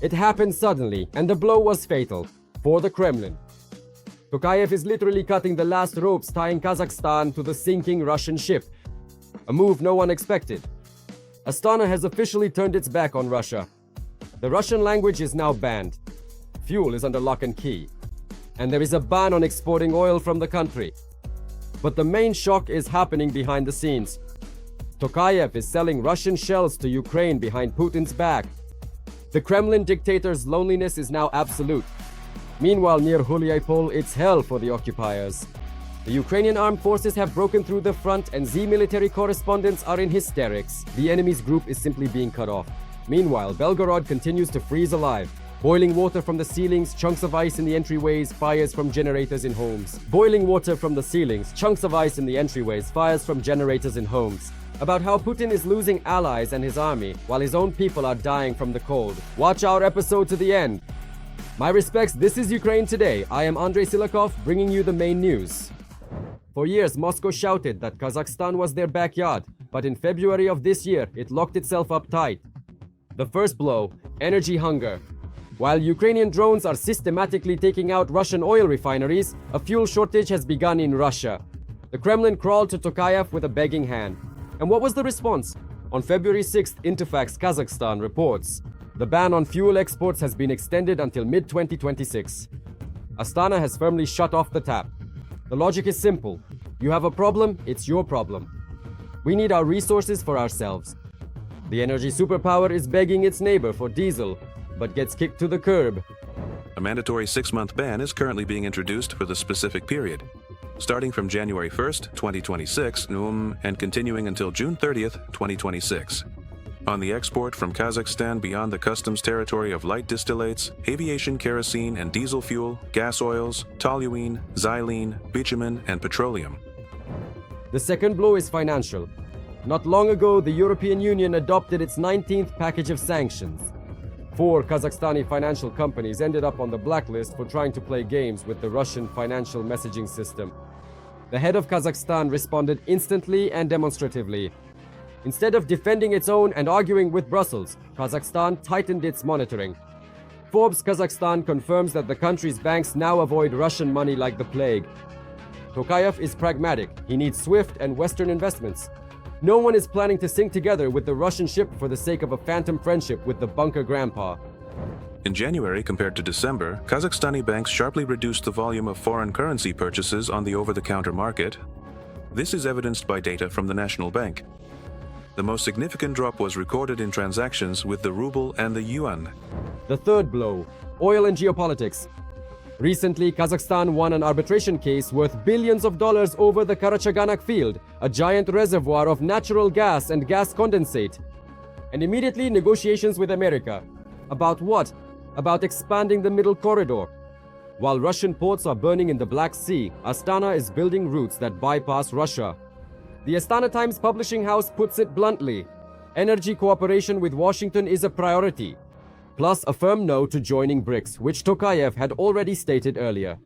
It happened suddenly, and the blow was fatal for the Kremlin. Tokayev is literally cutting the last ropes tying Kazakhstan to the sinking Russian ship, a move no one expected. Astana has officially turned its back on Russia. The Russian language is now banned. Fuel is under lock and key. And there is a ban on exporting oil from the country. But the main shock is happening behind the scenes. Tokayev is selling Russian shells to Ukraine behind Putin's back. The Kremlin dictator's loneliness is now absolute. Meanwhile, near Huliaipole, it's hell for the occupiers. The Ukrainian armed forces have broken through the front and Z military correspondents are in hysterics. The enemy's group is simply being cut off. Meanwhile, Belgorod continues to freeze alive. Boiling water from the ceilings, chunks of ice in the entryways, fires from generators in homes. Boiling water from the ceilings, chunks of ice in the entryways, fires from generators in homes. About how Putin is losing allies and his army, while his own people are dying from the cold. Watch our episode to the end. My respects, this is Ukraine Today. I am Andrei Silakov, bringing you the main news. For years, Moscow shouted that Kazakhstan was their backyard, but in February of this year, it locked itself up tight. The first blow, energy hunger. While Ukrainian drones are systematically taking out Russian oil refineries, a fuel shortage has begun in Russia. The Kremlin crawled to Tokayev with a begging hand. And what was the response? On February 6th, Interfax Kazakhstan reports, the ban on fuel exports has been extended until mid-2026. Astana has firmly shut off the tap. The logic is simple. You have a problem, it's your problem. We need our resources for ourselves. The energy superpower is begging its neighbor for diesel, but gets kicked to the curb. A mandatory 6-month ban is currently being introduced for the specific period, starting from January 1st, 2026, and continuing until June 30th, 2026. On the export from Kazakhstan beyond the customs territory of light distillates, aviation kerosene and diesel fuel, gas oils, toluene, xylene, bitumen, and petroleum. The second blow is financial. Not long ago, the European Union adopted its 19th package of sanctions. 4 Kazakhstani financial companies ended up on the blacklist for trying to play games with the Russian financial messaging system. The head of Kazakhstan responded instantly and demonstratively. Instead of defending its own and arguing with Brussels, Kazakhstan tightened its monitoring. Forbes Kazakhstan confirms that the country's banks now avoid Russian money like the plague. Tokayev is pragmatic. He needs swift and Western investments. No one is planning to sink together with the Russian ship for the sake of a phantom friendship with the bunker grandpa. In January compared to December, Kazakhstani banks sharply reduced the volume of foreign currency purchases on the over-the-counter market. This is evidenced by data from the National Bank. The most significant drop was recorded in transactions with the ruble and the yuan. The third blow, oil and geopolitics. Recently, Kazakhstan won an arbitration case worth billions of dollars over the Karachaganak field, a giant reservoir of natural gas and gas condensate. And immediately negotiations with America. About what? About expanding the middle corridor. While Russian ports are burning in the Black Sea, Astana is building routes that bypass Russia. The Astana Times publishing house puts it bluntly. Energy cooperation with Washington is a priority. Plus a firm no to joining BRICS, which Tokayev had already stated earlier.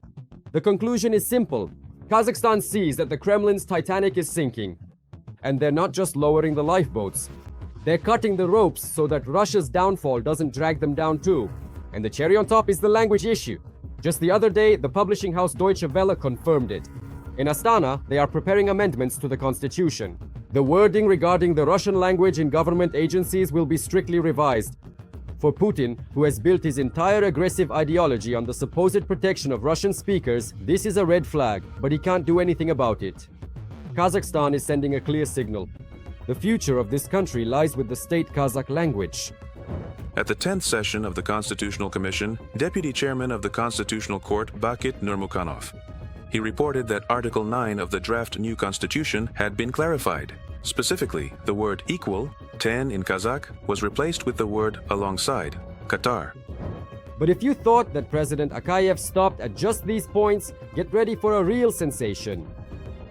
The conclusion is simple. Kazakhstan sees that the Kremlin's Titanic is sinking. And they're not just lowering the lifeboats. They're cutting the ropes so that Russia's downfall doesn't drag them down too. And the cherry on top is the language issue. Just the other day, the publishing house Deutsche Welle confirmed it. In Astana, they are preparing amendments to the constitution. The wording regarding the Russian language in government agencies will be strictly revised. For Putin, who has built his entire aggressive ideology on the supposed protection of Russian speakers, this is a red flag, but he can't do anything about it. Kazakhstan is sending a clear signal. The future of this country lies with the state Kazakh language. At the 10th session of the Constitutional Commission, Deputy Chairman of the Constitutional Court Bakit Nurmukhanov. He reported that Article 9 of the draft new constitution had been clarified. Specifically, the word equal, 10 in Kazakh, was replaced with the word alongside, Qatar. But if you thought that President Akayev stopped at just these points, get ready for a real sensation.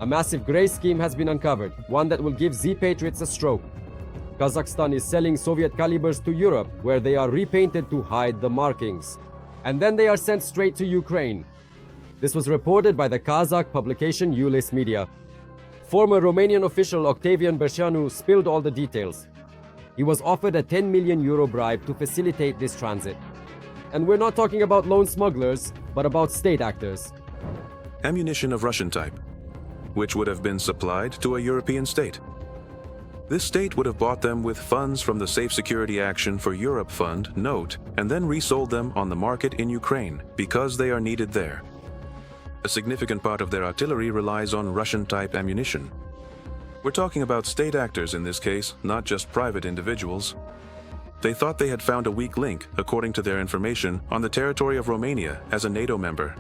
A massive grey scheme has been uncovered, one that will give Z-patriots a stroke. Kazakhstan is selling Soviet calibers to Europe, where they are repainted to hide the markings. And then they are sent straight to Ukraine. This was reported by the Kazakh publication Ulis Media. Former Romanian official Octavian Berceanu spilled all the details. He was offered a €10 million bribe to facilitate this transit. And we're not talking about lone smugglers, but about state actors. Ammunition of Russian type, which would have been supplied to a European state. This state would have bought them with funds from the Safe Security Action for Europe Fund note and then resold them on the market in Ukraine because they are needed there. A significant part of their artillery relies on Russian-type ammunition. We're talking about state actors in this case, not just private individuals. They thought they had found a weak link, according to their information, on the territory of Romania as a NATO member.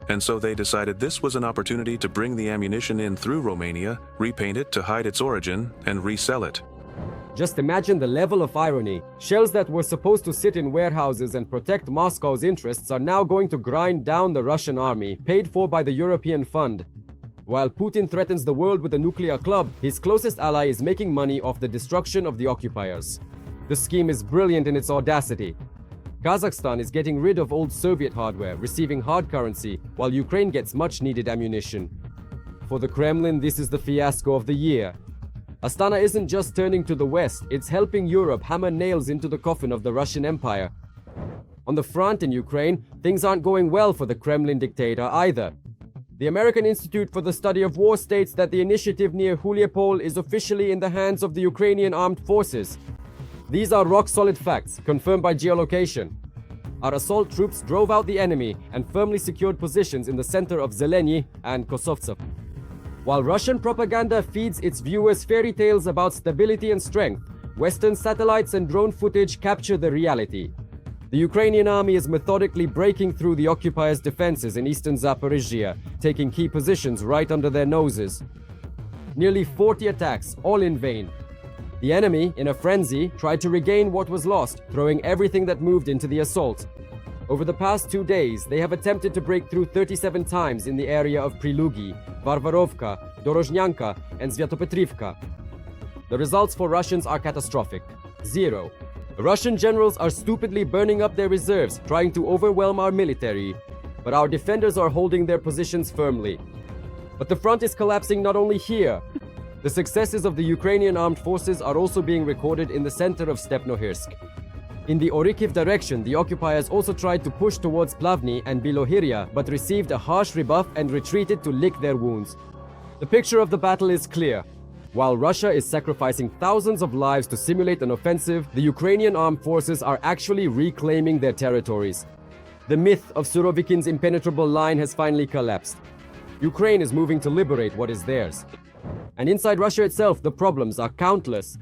And so they decided this was an opportunity to bring the ammunition in through Romania, repaint it to hide its origin, and resell it. Just imagine the level of irony. Shells that were supposed to sit in warehouses and protect Moscow's interests are now going to grind down the Russian army, paid for by the European Fund. While Putin threatens the world with a nuclear club, his closest ally is making money off the destruction of the occupiers. The scheme is brilliant in its audacity. Kazakhstan is getting rid of old Soviet hardware, receiving hard currency, while Ukraine gets much-needed ammunition. For the Kremlin, this is the fiasco of the year. Astana isn't just turning to the west, it's helping Europe hammer nails into the coffin of the Russian Empire. On the front in Ukraine, things aren't going well for the Kremlin dictator either. The American Institute for the Study of War states that the initiative near Huliaipole is officially in the hands of the Ukrainian armed forces. These are rock-solid facts, confirmed by geolocation. Our assault troops drove out the enemy and firmly secured positions in the center of Zeleny and Kosovtsev. While Russian propaganda feeds its viewers fairy tales about stability and strength, Western satellites and drone footage capture the reality. The Ukrainian army is methodically breaking through the occupiers' defenses in eastern Zaporizhzhia, taking key positions right under their noses. Nearly 40 attacks, all in vain. The enemy, in a frenzy, tried to regain what was lost, throwing everything that moved into the assault. Over the past 2 days, they have attempted to break through 37 times in the area of Prilugi, Varvarovka, Dorozhnyanka, and Svyatopetrivka. The results for Russians are catastrophic. 0. Russian generals are stupidly burning up their reserves, trying to overwhelm our military, but our defenders are holding their positions firmly. But the front is collapsing not only here. The successes of the Ukrainian armed forces are also being recorded in the center of Stepnohirsk. In the Orikhiv direction, the occupiers also tried to push towards Plavny and Bilohirya, but received a harsh rebuff and retreated to lick their wounds. The picture of the battle is clear. While Russia is sacrificing thousands of lives to simulate an offensive, the Ukrainian armed forces are actually reclaiming their territories. The myth of Surovikin's impenetrable line has finally collapsed. Ukraine is moving to liberate what is theirs. And inside Russia itself, the problems are countless.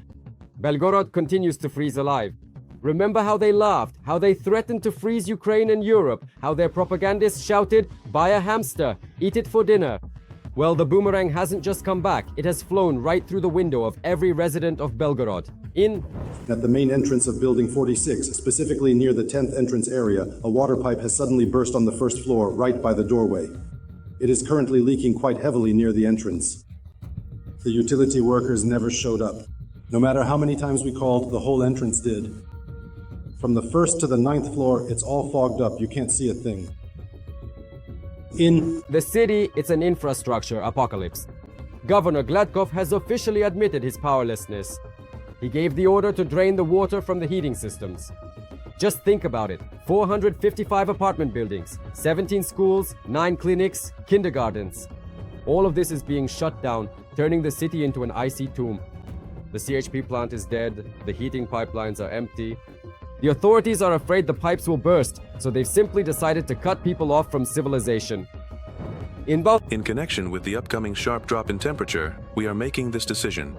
Belgorod continues to freeze alive. Remember how they laughed, how they threatened to freeze Ukraine and Europe, how their propagandists shouted, "Buy a hamster, eat it for dinner." Well, the boomerang hasn't just come back, it has flown right through the window of every resident of Belgorod. At the main entrance of Building 46, specifically near the 10th entrance area, a water pipe has suddenly burst on the first floor, right by the doorway. It is currently leaking quite heavily near the entrance. The utility workers never showed up. No matter how many times we called, the whole entrance did. From the 1st to the 9th floor, it's all fogged up. You can't see a thing. In the city, it's an infrastructure apocalypse. Governor Gladkov has officially admitted his powerlessness. He gave the order to drain the water from the heating systems. Just think about it. 455 apartment buildings, 17 schools, 9 clinics, kindergartens. All of this is being shut down, turning the city into an icy tomb. The CHP plant is dead, the heating pipelines are empty. The authorities are afraid the pipes will burst, so they've simply decided to cut people off from civilization. In connection with the upcoming sharp drop in temperature, we are making this decision.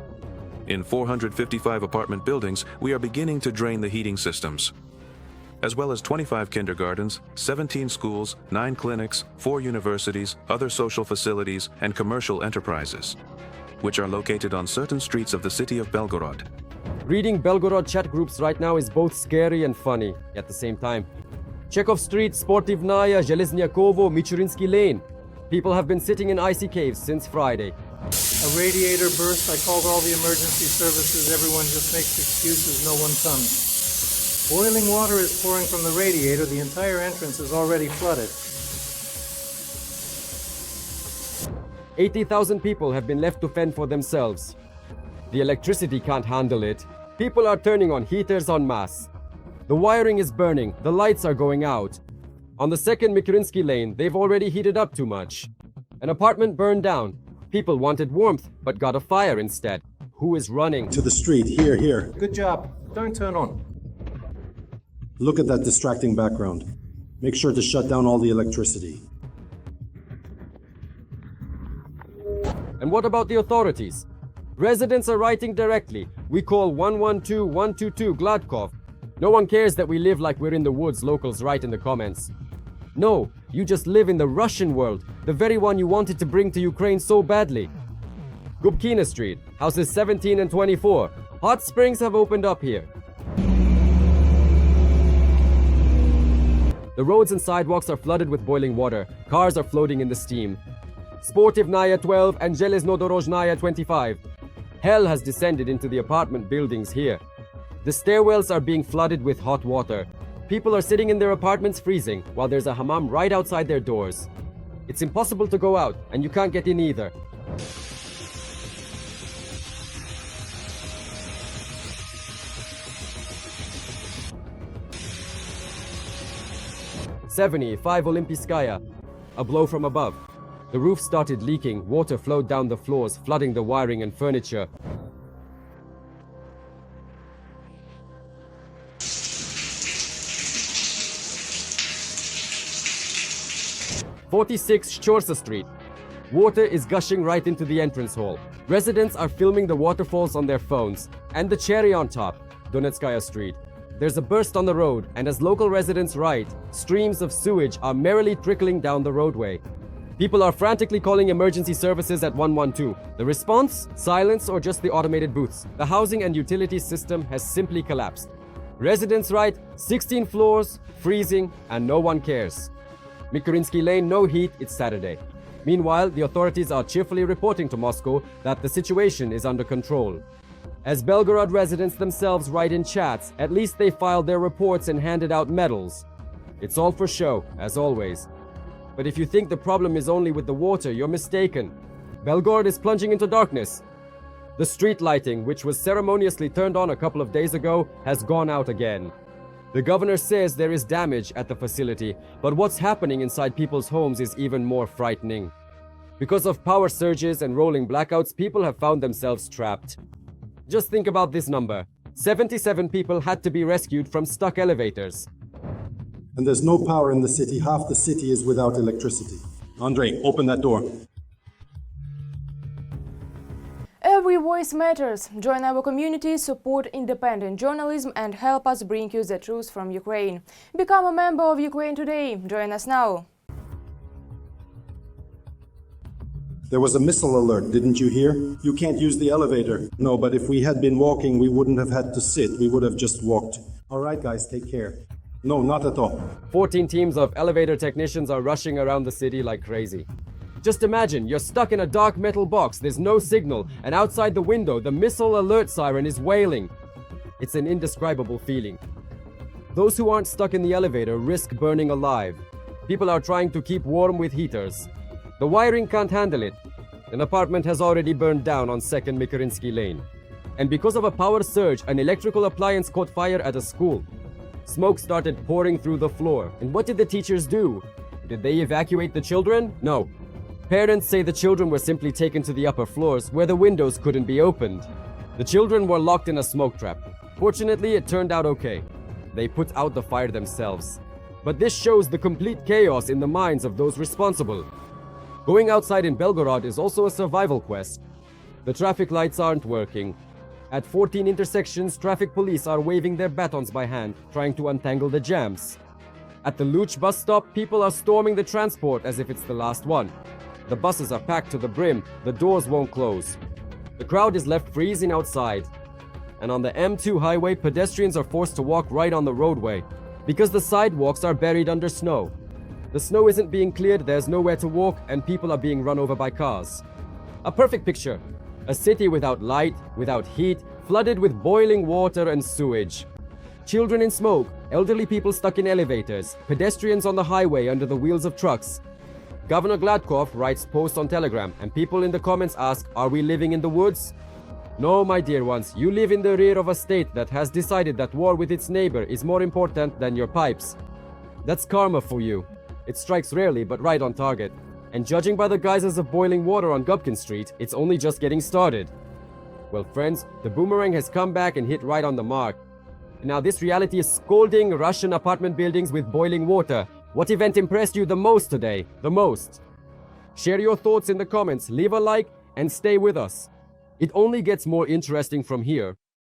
In 455 apartment buildings, we are beginning to drain the heating systems, as well as 25 kindergartens, 17 schools, 9 clinics, 4 universities, other social facilities, and commercial enterprises, which are located on certain streets of the city of Belgorod. Reading Belgorod chat groups right now is both scary and funny at the same time. Chekhov Street, Sportivnaya, Zhelezniakovo, Michurinsky Lane. People have been sitting in icy caves since Friday. A radiator burst. I called all the emergency services. Everyone just makes excuses. No one comes. Boiling water is pouring from the radiator. The entire entrance is already flooded. 80,000 people have been left to fend for themselves. The electricity can't handle it. People are turning on heaters en masse. The wiring is burning, the lights are going out. On the second Mikrinsky lane, they've already heated up too much. An apartment burned down. People wanted warmth, but got a fire instead. Who is running? To the street, here. Good job. Don't turn on. Look at that distracting background. Make sure to shut down all the electricity. And what about the authorities? Residents are writing directly. We call 112 122 Gladkov. No one cares that we live like we're in the woods, locals write in the comments. No, you just live in the Russian world, the very one you wanted to bring to Ukraine so badly. Gubkina Street, houses 17 and 24. Hot springs have opened up here. The roads and sidewalks are flooded with boiling water. Cars are floating in the steam. Sportivnaya 12 and Zheleznodorozhnaya 25. Hell has descended into the apartment buildings here. The stairwells are being flooded with hot water. People are sitting in their apartments freezing, while there's a hammam right outside their doors. It's impossible to go out, and you can't get in either. "75 Olimpiskaya." A blow from above. The roof started leaking, water flowed down the floors, flooding the wiring and furniture. "46 Shchorsa Street." Water is gushing right into the entrance hall. Residents are filming the waterfalls on their phones. And the cherry on top, Donetskaya Street. There's a burst on the road, and as local residents write, streams of sewage are merrily trickling down the roadway. People are frantically calling emergency services at 112. The response? Silence or just the automated booths. The housing and utilities system has simply collapsed. Residents write, 16 floors, freezing, and no one cares. Mikrinsky Lane, no heat, it's Saturday. Meanwhile, the authorities are cheerfully reporting to Moscow that the situation is under control. As Belgorod residents themselves write in chats, at least they filed their reports and handed out medals. It's all for show, as always. But if you think the problem is only with the water, you're mistaken. Belgorod is plunging into darkness. The street lighting, which was ceremoniously turned on a couple of days ago, has gone out again. The governor says there is damage at the facility, but what's happening inside people's homes is even more frightening. Because of power surges and rolling blackouts, people have found themselves trapped. Just think about this number. 77 people had to be rescued from stuck elevators. And there's no power in the city. Half the city is without electricity. Andrei, open that door. Every voice matters. Join our community, support independent journalism and help us bring you the truth from Ukraine. Become a member of Ukraine today. Join us now. There was a missile alert, didn't you hear? You can't use the elevator. No, but if we had been walking, we wouldn't have had to sit. We would have just walked. All right, guys, take care. No, not at all. 14 teams of elevator technicians are rushing around the city like crazy. Just imagine, you're stuck in a dark metal box, there's no signal, and outside the window, the missile alert siren is wailing. It's an indescribable feeling. Those who aren't stuck in the elevator risk burning alive. People are trying to keep warm with heaters. The wiring can't handle it. An apartment has already burned down on 2nd Mikrinsky Lane. And because of a power surge, an electrical appliance caught fire at a school. Smoke started pouring through the floor. And what did the teachers do? Did they evacuate the children? No. Parents say the children were simply taken to the upper floors where the windows couldn't be opened. The children were locked in a smoke trap. Fortunately, it turned out okay. They put out the fire themselves. But this shows the complete chaos in the minds of those responsible. Going outside in Belgorod is also a survival quest. The traffic lights aren't working. At 14 intersections, traffic police are waving their batons by hand, trying to untangle the jams. At the Luch bus stop, people are storming the transport as if it's the last one. The buses are packed to the brim, the doors won't close. The crowd is left freezing outside. And on the M2 highway, pedestrians are forced to walk right on the roadway, because the sidewalks are buried under snow. The snow isn't being cleared, there's nowhere to walk, and people are being run over by cars. A perfect picture. A city without light, without heat, flooded with boiling water and sewage. Children in smoke, elderly people stuck in elevators, pedestrians on the highway under the wheels of trucks. Governor Gladkov writes posts on Telegram, and people in the comments ask, are we living in the woods? No, my dear ones, you live in the rear of a state that has decided that war with its neighbor is more important than your pipes. That's karma for you. It strikes rarely, but right on target. And judging by the geysers of boiling water on Gubkin Street, it's only just getting started. Well, friends, the boomerang has come back and hit right on the mark. Now this reality is scalding Russian apartment buildings with boiling water. What event impressed you the most today? The most? Share your thoughts in the comments, leave a like, and stay with us. It only gets more interesting from here.